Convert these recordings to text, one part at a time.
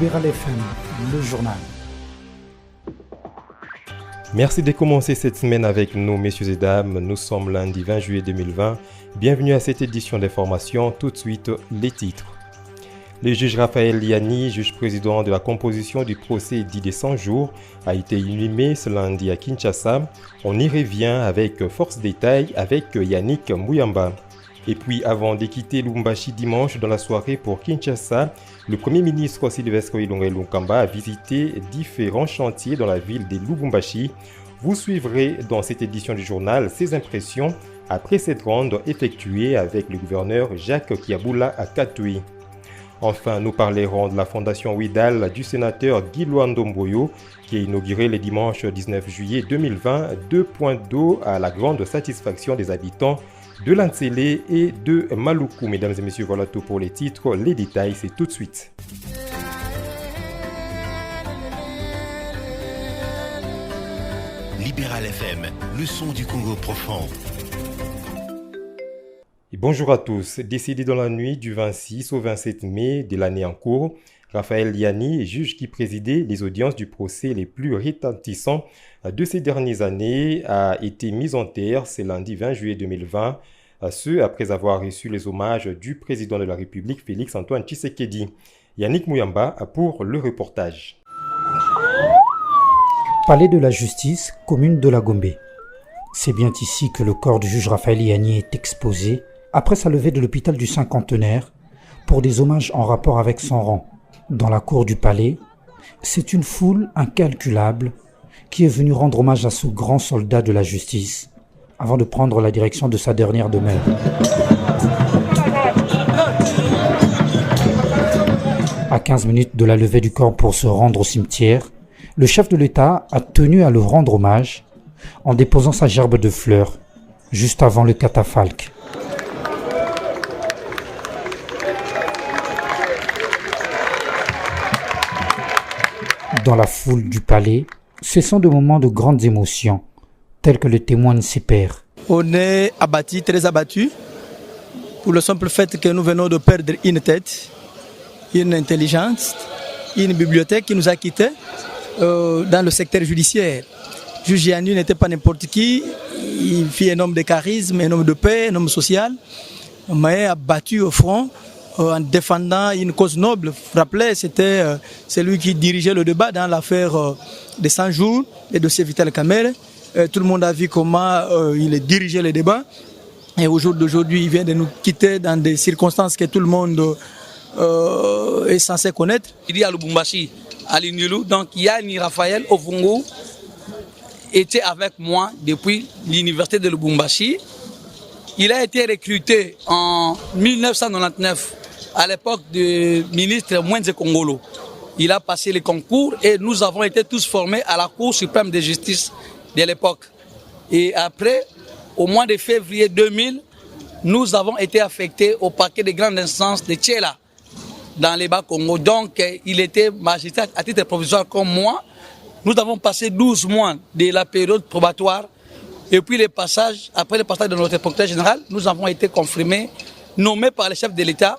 Libéral FM, le journal. Merci de commencer cette semaine avec nous, messieurs et dames. Nous sommes lundi 20 juillet 2020. Bienvenue à cette édition d'information. Tout de suite, les titres. Le juge Raphaël Liani, juge président de la composition du procès dit des 100 jours, a été inhumé ce lundi à Kinshasa. On y revient avec force détail avec Yannick Muyamba. Et puis, avant de quitter Lubumbashi dimanche dans la soirée pour Kinshasa, le Premier ministre Sylvestre Ilunga Ilunkamba a visité différents chantiers dans la ville de Lubumbashi. Vous suivrez dans cette édition du journal ses impressions après cette ronde effectuée avec le gouverneur Jacques Kiabula à Katui. Enfin, nous parlerons de la fondation Ouidal du sénateur Guy Luandomboyo qui a inauguré le dimanche 19 juillet 2020 2 points d'eau à la grande satisfaction des habitants de Lantsele et de Maluku. Mesdames et messieurs, voilà tout pour les titres. Les détails, c'est tout de suite. Libéral FM, le son du Congo profond. Et bonjour à tous. Décédé dans la nuit du 26 au 27 mai de l'année en cours, Raphaël Liani, juge qui présidait les audiences du procès les plus retentissants de ces dernières années, a été mis en terre ce lundi 20 juillet 2020, ce après avoir reçu les hommages du président de la République Félix Antoine Tshisekedi. Yannick Muyamba pour le reportage. Palais de la Justice, commune de la Gombe. C'est bien ici que le corps du juge Raphaël Liani est exposé après sa levée de l'hôpital du Cinquantenaire pour des hommages en rapport avec son rang. Dans la cour du palais, c'est une foule incalculable qui est venue rendre hommage à ce grand soldat de la justice avant de prendre la direction de sa dernière demeure. À 15 minutes de la levée du corps pour se rendre au cimetière, le chef de l'État a tenu à le rendre hommage en déposant sa gerbe de fleurs juste avant le catafalque. Dans la foule du palais, ce sont des moments de grandes émotions, tels que le témoigne ses pères. On est abattu, très abattu, pour le simple fait que nous venons de perdre une tête, une intelligence, une bibliothèque qui nous a quittés dans le secteur judiciaire. Juge Liani n'était pas n'importe qui, il fut un homme de charisme, un homme de paix, un homme social, mais abattu au front en défendant une cause noble. Vous vous rappelez, c'était celui qui dirigeait le débat dans l'affaire des 100 jours, le dossier Vital Kamerhe. Tout le monde a vu comment il dirigeait le débat. Et au jour d'aujourd'hui, il vient de nous quitter dans des circonstances que tout le monde est censé connaître. Il y a Lubumbashi, à l'Inulu, donc Yanni Raphaël Ovungu était avec moi depuis l'université de Lubumbashi. Il a été recruté en 1999 à l'époque du ministre Mwenze Kongolo. Il a passé les concours et nous avons été tous formés à la Cour suprême de justice de l'époque. Et après, au mois de février 2000, nous avons été affectés au parquet de grande instance de Tchela, dans les Bas-Congo. Donc, il était magistrat à titre provisoire comme moi. Nous avons passé 12 mois de la période probatoire. Et puis, après le passage de notre procureur général, nous avons été confirmés, nommés par le chef de l'État,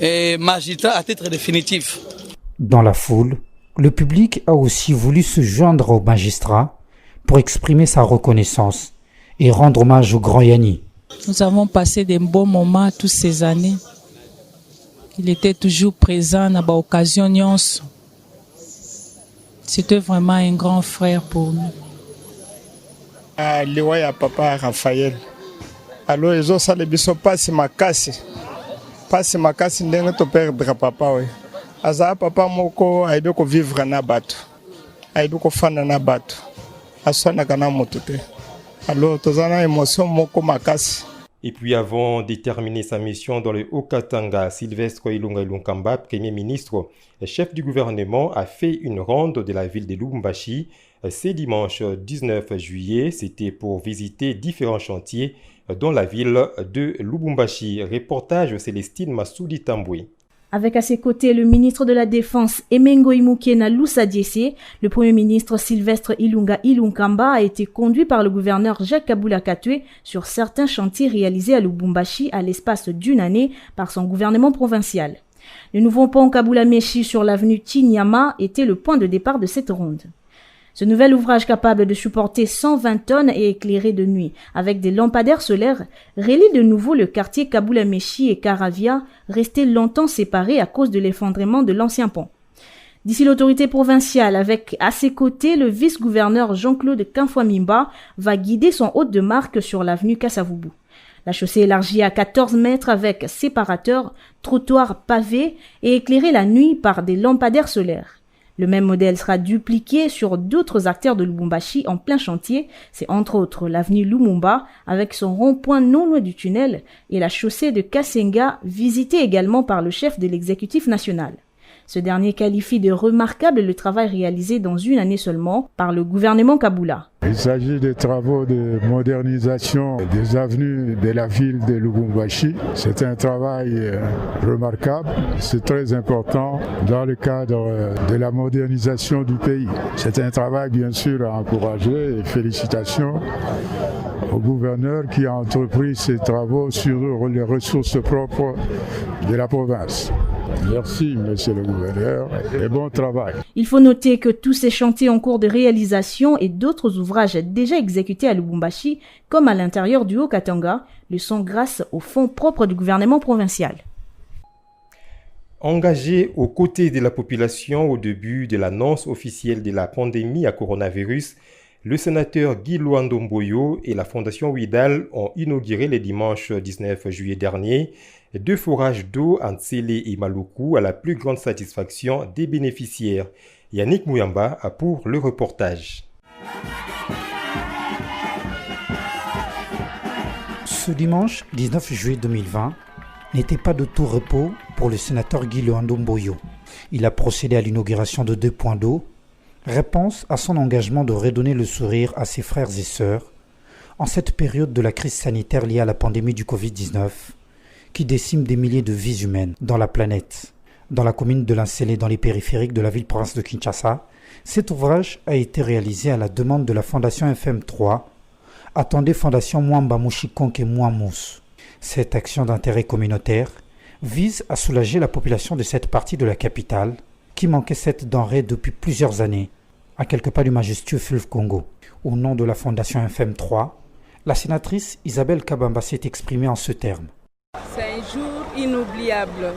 et magistrat à titre définitif. Dans la foule, le public a aussi voulu se joindre au magistrat pour exprimer sa reconnaissance et rendre hommage au grand Yanni. Nous avons passé des bons moments toutes ces années. Il était toujours présent dans l'occasion nyonso. C'était vraiment un grand frère pour nous. Liwa ya papa Raphaël. Alors ils ont salé biso pasi makasi ndenge to perdre papa we. Aza papa moko aibe ko vivre na bato. Aibe ko fana na bato. Aswana kana motute. Alors tozana émotion moko makasi. Et puis avant de terminer sa mission dans le Haut-Katanga, Sylvestre Ilunga Ilunkamba, Premier ministre et chef du gouvernement, a fait une ronde de la ville de Lubumbashi. Ce dimanche 19 juillet, c'était pour visiter différents chantiers dans la ville de Lubumbashi. Reportage Célestine Massoudi Tamboué. Avec à ses côtés le ministre de la Défense Emengo Imukena Loussa Diessé, le premier ministre Sylvestre Ilunga Ilunkamba a été conduit par le gouverneur Jacques Kabula Katwe sur certains chantiers réalisés à Lubumbashi à l'espace d'une année par son gouvernement provincial. Le nouveau pont Kabula-Meshi sur l'avenue Chinyama était le point de départ de cette ronde. Ce nouvel ouvrage capable de supporter 120 tonnes et éclairé de nuit avec des lampadaires solaires relie de nouveau le quartier Kabula-Meshi et Karavia, restés longtemps séparés à cause de l'effondrement de l'ancien pont. D'ici, l'autorité provinciale, avec à ses côtés le vice-gouverneur Jean-Claude Kanfouamimba, va guider son hôte de marque sur l'avenue Kassavubu. La chaussée élargie à 14 mètres avec séparateurs, trottoirs pavés et éclairée la nuit par des lampadaires solaires. Le même modèle sera dupliqué sur d'autres artères de Lubumbashi en plein chantier. C'est entre autres l'avenue Lumumba avec son rond-point non loin du tunnel et la chaussée de Kasenga visitée également par le chef de l'exécutif national. Ce dernier qualifie de remarquable le travail réalisé dans une année seulement par le gouvernement Kabula. Il s'agit des travaux de modernisation des avenues de la ville de Lubumbashi. C'est un travail remarquable, c'est très important dans le cadre de la modernisation du pays. C'est un travail bien sûr à encourager et félicitations au gouverneur qui a entrepris ces travaux sur les ressources propres de la province. Merci, monsieur le gouverneur, et bon travail. Il faut noter que tous ces chantiers en cours de réalisation et d'autres ouvrages déjà exécutés à Lubumbashi, comme à l'intérieur du Haut-Katanga, le sont grâce aux fonds propres du gouvernement provincial. Engagé aux côtés de la population au début de l'annonce officielle de la pandémie à coronavirus, le sénateur Guy Luando-Mboyo et la Fondation Ouidal ont inauguré le dimanche 19 juillet dernier 2 forages d'eau en Tsélé et Maluku à la plus grande satisfaction des bénéficiaires. Yannick Mouyamba a pour le reportage. Ce dimanche 19 juillet 2020 n'était pas de tout repos pour le sénateur Guy Luando-Mboyo. Il a procédé à l'inauguration de 2 points d'eau, réponse à son engagement de redonner le sourire à ses frères et sœurs en cette période de la crise sanitaire liée à la pandémie du Covid-19 qui décime des milliers de vies humaines dans la planète. Dans la commune de Linsélé, dans les périphériques de la ville-province de Kinshasa, cet ouvrage a été réalisé à la demande de la Fondation FM3, attendez Fondation Mwamba Mushikonke Mwamous. Cette action d'intérêt communautaire vise à soulager la population de cette partie de la capitale qui manquait cette denrée depuis plusieurs années, à quelques pas du majestueux fleuve Congo. Au nom de la Fondation FM3, la sénatrice Isabelle Kabamba s'est exprimée en ce terme. C'est un jour inoubliable.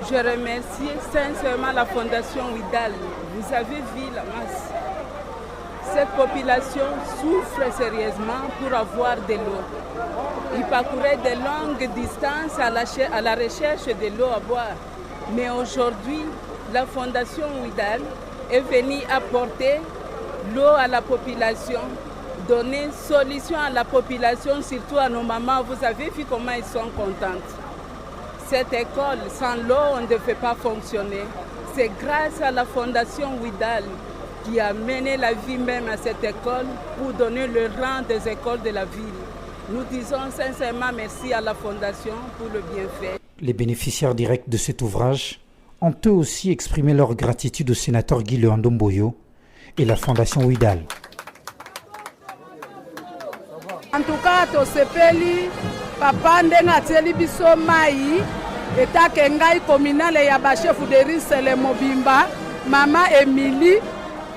Je remercie sincèrement la Fondation Ouidal. Vous avez vu la masse. Cette population souffre sérieusement pour avoir de l'eau. Ils parcouraient de longues distances à la recherche de l'eau à boire. Mais aujourd'hui, la Fondation Ouidal est venue apporter l'eau à la population, donner solution à la population, surtout à nos mamans. Vous avez vu comment ils sont contentes. Cette école, sans l'eau, on ne devait pas fonctionner. C'est grâce à la Fondation Ouidal qui a mené la vie même à cette école pour donner le rang des écoles de la ville. Nous disons sincèrement merci à la Fondation pour le bienfait. Les bénéficiaires directs de cet ouvrage ont eux aussi exprimé leur gratitude au sénateur Guy Luando-Mboyo et la Fondation Ouidal. En tout cas, tosepeli papa ndenga atieli biso mai etake ngai communale ya bashefu de Risele Mobimba mama Emily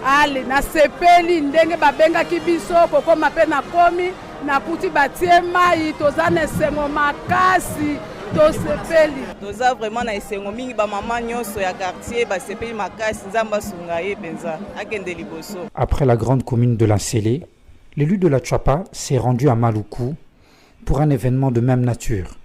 ale na sepeli ndenge babengaki biso kokoma pe na komi na kuti batie mai tozana esengo makasi tosepeli toza vraiment na esengo mingi ba mama nyonso ya quartier basepeli makasi nzamba sunga ye penza akende liboso. Après la grande commune de Linsélé, l'élu de la Tchapa s'est rendu à Maluku pour un événement de même nature.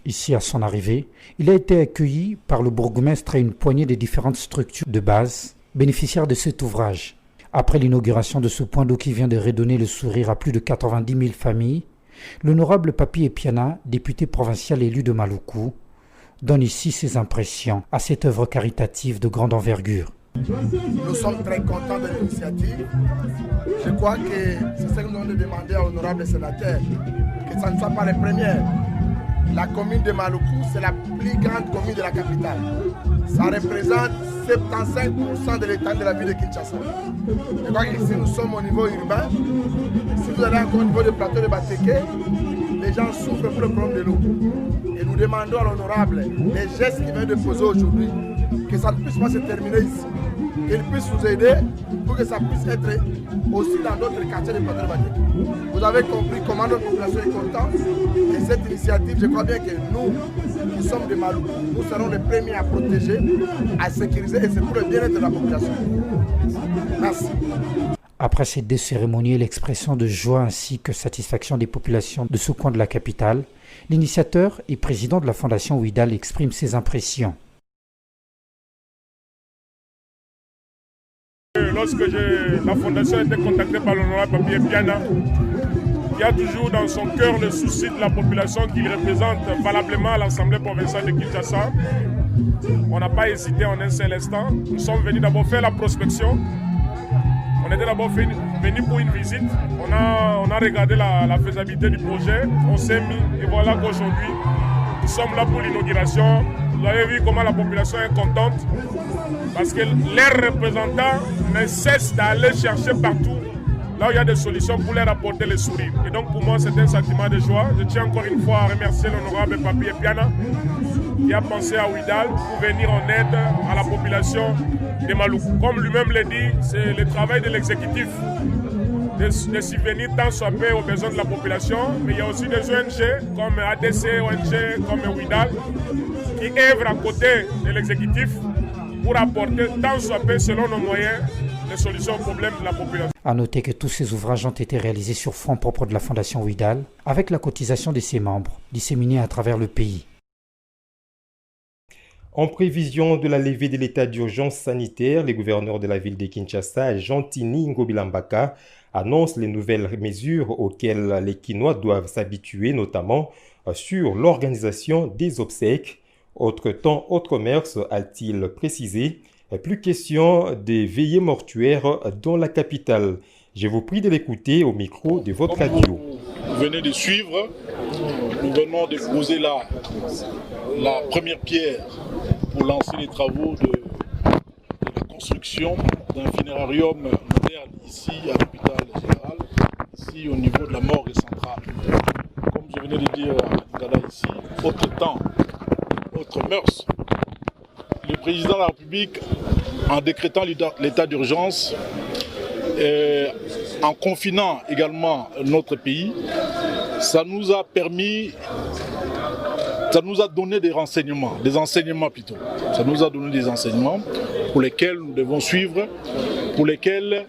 Ici, à son arrivée, il a été accueilli par le bourgmestre et une poignée des différentes structures de base bénéficiaires de cet ouvrage. Après l'inauguration de ce point d'eau qui vient de redonner le sourire à plus de 90 000 familles, l'honorable Papi Epiana, député provincial élu de Maluku, donne ici ses impressions à cette œuvre caritative de grande envergure. Nous sommes très contents de l'initiative. Je crois que c'est ce que nous devons demander à l'honorable sénateur, que ça ne soit pas les premières. La commune de Maluku, c'est la plus grande commune de la capitale. Ça représente 75% de l'état de la ville de Kinshasa. Je crois que si nous sommes au niveau urbain, si vous allez encore au niveau du plateau de Bateke, les les gens souffrent pour le problème de l'eau. Et nous demandons à l'honorable les gestes qu'il vient de poser aujourd'hui, que ça ne puisse pas se terminer ici, qu'il puisse nous aider pour que ça puisse être aussi dans d'autres quartiers de Padre-Batek. Vous avez compris comment notre population est contente. Et cette initiative, je crois bien que nous, qui sommes de Maloukou, nous serons les premiers à protéger, à sécuriser, et c'est pour le bien-être de la population. Merci. Après ces deux cérémonies, l'expression de joie ainsi que satisfaction des populations de ce coin de la capitale, l'initiateur et président de la Fondation Ouidal exprime ses impressions. Lorsque la Fondation a été contactée par l'honorable Papi Piana, qui a toujours dans son cœur le souci de la population qu'il représente valablement à l'Assemblée provinciale de Kinshasa, on n'a pas hésité en un seul instant. Nous sommes venus d'abord faire la prospection. On était d'abord venus pour une visite. On a regardé la faisabilité du projet. On s'est mis et voilà qu'aujourd'hui, nous sommes là pour l'inauguration. Vous avez vu comment la population est contente parce que leurs représentants ne cessent d'aller chercher partout là où il y a des solutions pour leur apporter le sourire. Et donc pour moi, c'est un sentiment de joie. Je tiens encore une fois à remercier l'honorable Papi Piana qui a pensé à Ouidal pour venir en aide à la population de Maloukou. Comme lui-même l'a dit, c'est le travail de l'exécutif de subvenir tant soit peu aux besoins de la population, mais il y a aussi des ONG comme ADC, ONG comme Ouidal qui œuvrent à côté de l'exécutif pour apporter tant soit peu selon nos moyens les solutions aux problèmes de la population. A noter que tous ces ouvrages ont été réalisés sur fonds propres de la Fondation Ouidal avec la cotisation de ses membres, disséminés à travers le pays. En prévision de la levée de l'état d'urgence sanitaire, les gouverneurs de la ville de Kinshasa, Jean-Tini Ngobilambaka, annoncent les nouvelles mesures auxquelles les Kinois doivent s'habituer, notamment sur l'organisation des obsèques. Autre temps, autre mœurs, a-t-il précisé. Plus question des veillées mortuaires dans la capitale. Je vous prie de l'écouter au micro de votre radio. Vous venez de suivre, nous venons de poser la première pierre pour lancer les travaux de la construction d'un funérarium moderne ici à l'hôpital général, ici au niveau de la morgue centrale. Comme je venais de dire à Ndala ici, autre temps, autre mœurs. Le président de la République, en décrétant l'état d'urgence, en confinant également notre pays, ça nous a donné des enseignements plutôt. Ça nous a donné des enseignements pour lesquels nous devons suivre, pour lesquels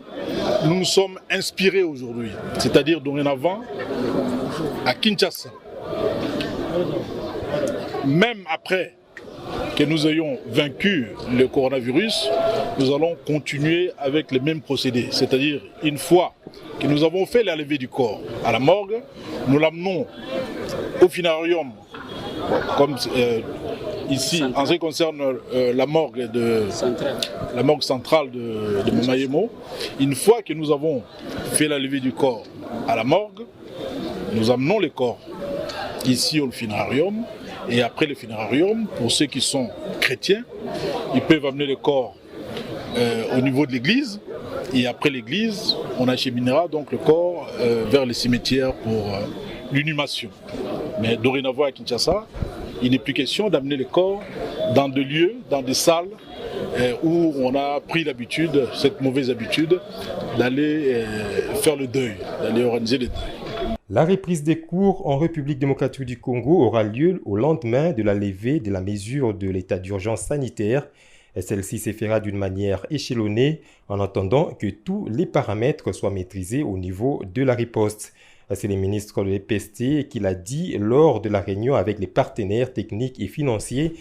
nous nous sommes inspirés aujourd'hui. C'est-à-dire dorénavant, à Kinshasa, même après que nous ayons vaincu le coronavirus, nous allons continuer avec les mêmes procédés. C'est-à-dire, une fois que nous avons fait la levée du corps à la morgue, nous l'amenons au funérarium, comme ici, en ce qui concerne la morgue centrale de Momayemo. Une fois que nous avons fait la levée du corps à la morgue, nous amenons les corps ici au funérarium. Et après le funérarium, pour ceux qui sont chrétiens, ils peuvent amener le corps au niveau de l'église. Et après l'église, on acheminera donc le corps vers les cimetières pour l'inhumation. Mais dorénavant à Kinshasa, il n'est plus question d'amener le corps dans des lieux, dans des salles où on a pris l'habitude, cette mauvaise habitude, d'aller faire le deuil, d'aller organiser le deuil. La reprise des cours en République démocratique du Congo aura lieu au lendemain de la levée de la mesure de l'état d'urgence sanitaire. Celle-ci se fera d'une manière échelonnée en attendant que tous les paramètres soient maîtrisés au niveau de la riposte. C'est le ministre de l'EPST qui l'a dit lors de la réunion avec les partenaires techniques et financiers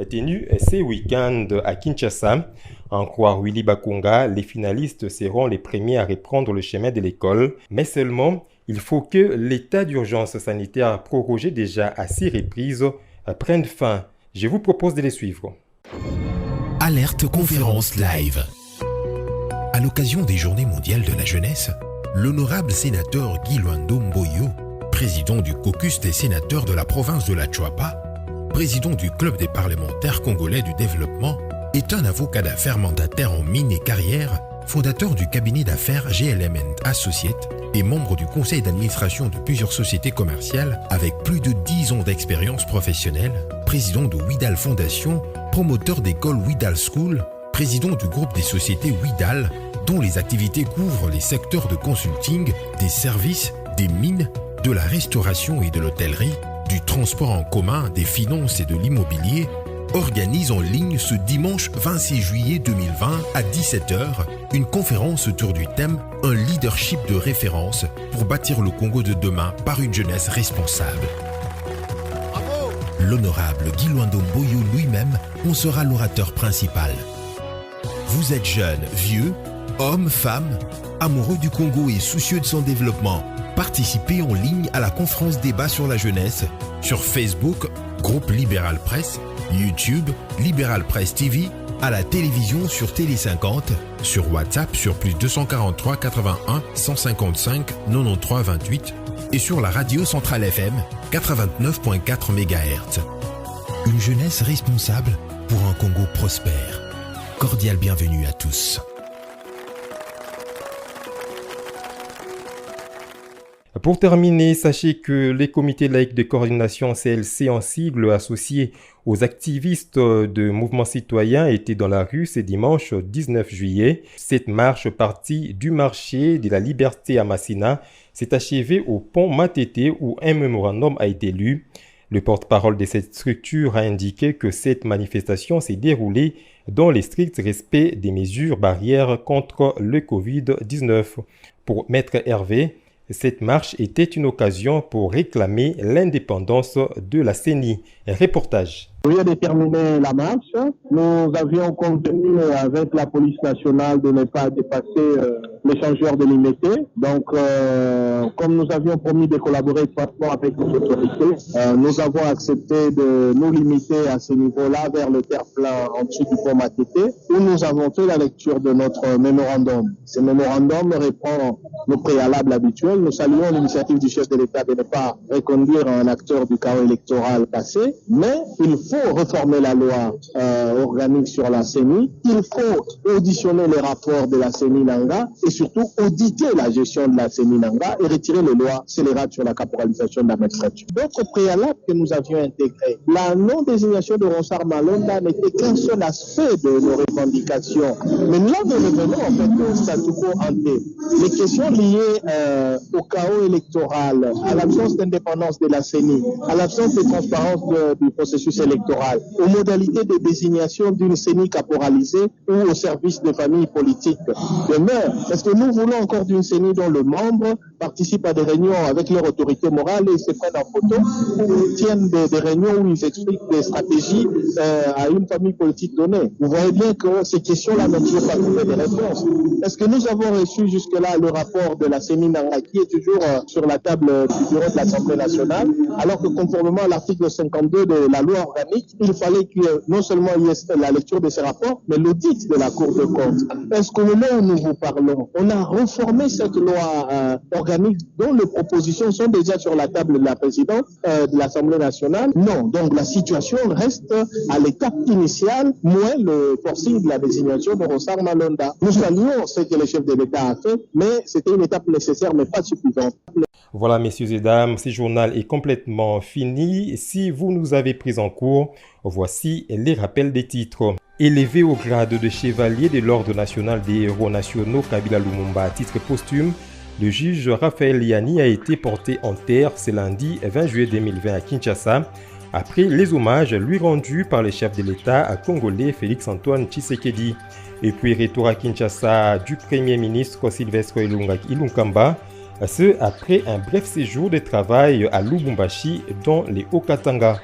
tenue ce week-end à Kinshasa. En croire Willy Bakunga, les finalistes seront les premiers à reprendre le chemin de l'école, mais seulement il faut que l'état d'urgence sanitaire prorogé déjà à 6 reprises prenne fin. Je vous propose de les suivre. Alerte conférence live. À l'occasion des Journées mondiales de la jeunesse, l'honorable sénateur Guy Luando Mboyo, président du caucus des sénateurs de la province de la Chuapa, président du club des parlementaires congolais du développement, est un avocat d'affaires mandataire en mines et carrières, fondateur du cabinet d'affaires GLM & Associates, et membre du conseil d'administration de plusieurs sociétés commerciales avec plus de 10 ans d'expérience professionnelle, président de Widal Fondation, promoteur d'école Widal School, président du groupe des sociétés Widal, dont les activités couvrent les secteurs de consulting, des services, des mines, de la restauration et de l'hôtellerie, du transport en commun, des finances et de l'immobilier, organise en ligne ce dimanche 26 juillet 2020 à 17h une conférence autour du thème « Un leadership de référence pour bâtir le Congo de demain par une jeunesse responsable ». L'honorable Guy Luando Mboyo lui-même en sera l'orateur principal. Vous êtes jeune, vieux, homme, femme, amoureux du Congo et soucieux de son développement. Participez en ligne à la conférence débat sur la jeunesse sur Facebook, groupe Libéral Presse, YouTube, Libéral Presse TV, à la télévision sur Télé 50, sur WhatsApp sur plus 243 81 155 93 28 et sur la radio Centrale FM 89.4 MHz. Une jeunesse responsable pour un Congo prospère. Cordial bienvenue à tous. Pour terminer, sachez que les comités laïcs de coordination CLC en sigle associés aux activistes de mouvements citoyens étaient dans la rue ce dimanche 19 juillet. Cette marche partie du marché de la Liberté à Massina s'est achevée au pont Matete où un mémorandum a été lu. Le porte-parole de cette structure a indiqué que cette manifestation s'est déroulée dans le strict respect des mesures barrières contre le Covid-19. Pour Maître Hervé, cette marche était une occasion pour réclamer l'indépendance de la CENI. Reportage. Pour déterminer la marche, nous avions convenu avec la police nationale de ne pas dépasser l'échangeur de limité. Donc, comme nous avions promis de collaborer étroitement avec les autorités, nous avons accepté de nous limiter à ce niveau-là vers le terre-plein en dessous du pont Matete, où nous avons fait la lecture de notre mémorandum. Ce mémorandum reprend nos préalables habituels. Nous saluons l'initiative du chef de l'État de ne pas reconduire un acteur du chaos électoral passé, mais il faut réformer la loi organique sur la CENI, il faut auditionner les rapports de la CENI Nanga et surtout auditer la gestion de la CENI Nanga et retirer les lois scélérates sur la caporalisation de la magistrature. D'autres préalables que nous avions intégrés, la non-désignation de Ronsard Malonda n'était qu'un seul aspect de nos revendications. Mais là, nous revenons en fait au statu quo ante. Les questions liées au chaos électoral, à l'absence d'indépendance de la CENI, à l'absence de transparence du processus électoral, aux modalités de désignation d'une CENI caporalisée ou au service des familles politiques demeurent. Est-ce que nous voulons encore d'une CENI dont le membre participe à des réunions avec leur autorité morale et se prennent en photo ou tiennent des réunions où ils expliquent des stratégies à une famille politique donnée? Vous voyez bien que ces questions-là n'ont toujours pas trouvé de réponse. Est-ce que nous avons reçu jusque-là le rapport de la CENI Nanga qui est toujours sur la table du bureau de l'Assemblée nationale, alors que conformément à l'article 52 de la loi organique, il fallait que non seulement il y ait la lecture de ces rapports, mais l'audit de la Cour de compte. Est-ce qu'au moment où nous vous parlons, on a reformé cette loi organique dont les propositions sont déjà sur la table de la présidente de l'Assemblée nationale? Non. Donc la situation reste à l'étape initiale, moins le forcing de la désignation de Ronsard Malonda. Nous saluons ce que le chef de l'État a fait, mais c'était une étape nécessaire, mais pas suffisante. Voilà, messieurs et dames, ce journal est complètement fini. Si vous nous avez pris en cours, voici les rappels des titres. Élevé au grade de chevalier de l'Ordre national des héros nationaux Kabila Lumumba à titre posthume, le juge Raphaël Liani a été porté en terre ce lundi 20 juillet 2020 à Kinshasa, après les hommages lui rendus par le chef de l'État congolais Félix-Antoine Tshisekedi. Et puis retour à Kinshasa du Premier ministre Sylvestre Ilunkamba, ce après un bref séjour de travail à Lubumbashi dans les Hauts-Katanga.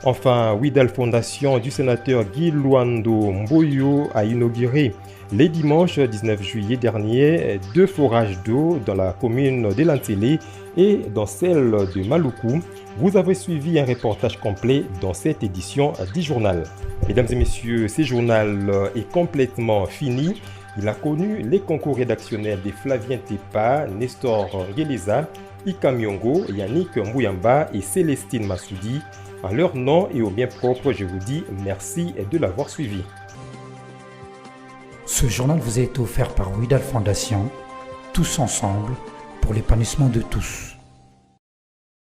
Enfin, Widal Fondation du sénateur Guy Luando Mboyo a inauguré les dimanches 19 juillet dernier 2 forages d'eau dans la commune de Lantélé et dans celle de Maluku. Vous avez suivi un reportage complet dans cette édition du journal. Mesdames et messieurs, ce journal est complètement fini. Il a connu les concours rédactionnels de Flavien Tepa, Nestor Ngeleza, Ika Miongo, Yannick Mbouyamba et Célestine Massoudi. En leur nom et au bien propre, je vous dis merci de l'avoir suivi. Ce journal vous a été offert par Widal Fondation, tous ensemble, pour l'épanouissement de tous.